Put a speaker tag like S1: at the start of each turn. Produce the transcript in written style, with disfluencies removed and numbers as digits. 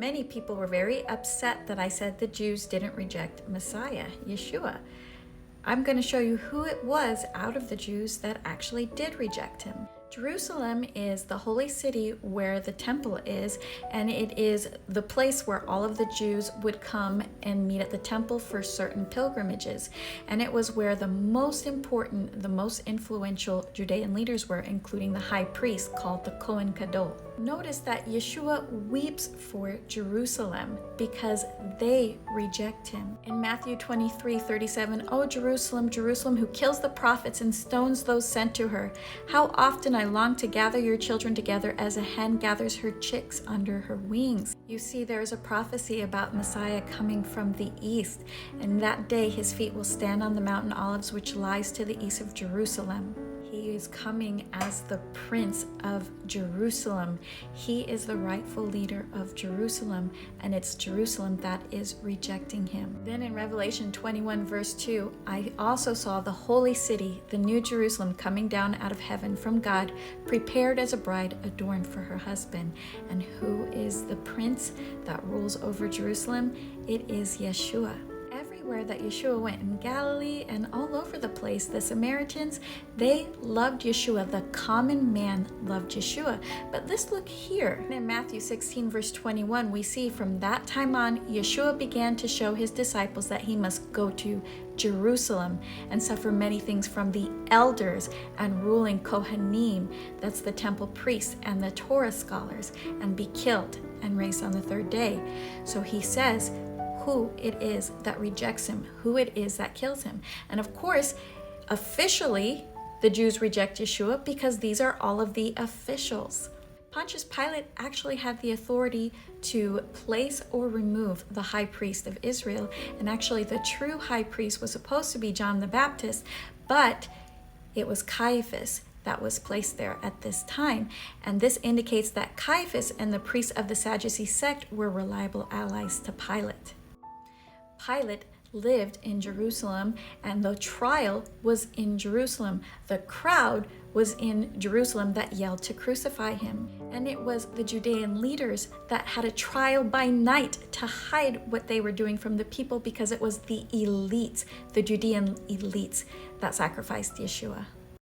S1: Many people were very upset that I said the Jews didn't reject Messiah, Yeshua. I'm going to show you who it was out of the Jews that actually did reject him. Jerusalem is the holy city where the temple is, and it is the place where all of the Jews would come and meet at the temple for certain pilgrimages. And it was where the most important, the most influential Judean leaders were, including the high priest called the Kohen Gadol. Notice that Yeshua weeps for Jerusalem because they reject him. In Matthew 23:37, "O Jerusalem, Jerusalem, who kills the prophets and stones those sent to her, how often I long to gather your children together as a hen gathers her chicks under her wings." You see, there is a prophecy about Messiah coming from the east, and that day his feet will stand on the mountain Olives, which lies to the east of Jerusalem. He is coming as the Prince of Jerusalem. He is the rightful leader of Jerusalem, and it's Jerusalem that is rejecting him. Then in Revelation 21 verse 2, I also saw the holy city, the new Jerusalem, coming down out of heaven from God, prepared as a bride adorned for her husband. And who is the prince that rules over Jerusalem? It is Yeshua. Everywhere that Yeshua went, in Galilee and all over the place, the Samaritans, they loved Yeshua. The common man loved Yeshua. But let's look here. In Matthew 16 verse 21, we see from that time on, Yeshua began to show his disciples that he must go to Jerusalem and suffer many things from the elders and ruling Kohanim, that's the temple priests, and the Torah scholars, and be killed and raised on the third day. So he says who it is that rejects him, who it is that kills him. And of course, officially, the Jews reject Yeshua because these are all of the officials. Pontius Pilate actually had the authority to place or remove the high priest of Israel. And actually, the true high priest was supposed to be John the Baptist, but it was Caiaphas that was placed there at this time. And this indicates that Caiaphas and the priests of the Sadducee sect were reliable allies to Pilate. Pilate lived in Jerusalem, and the trial was in Jerusalem. The crowd was in Jerusalem that yelled to crucify him. And it was the Judean leaders that had a trial by night to hide what they were doing from the people, because it was the elites, the Judean elites, that sacrificed Yeshua.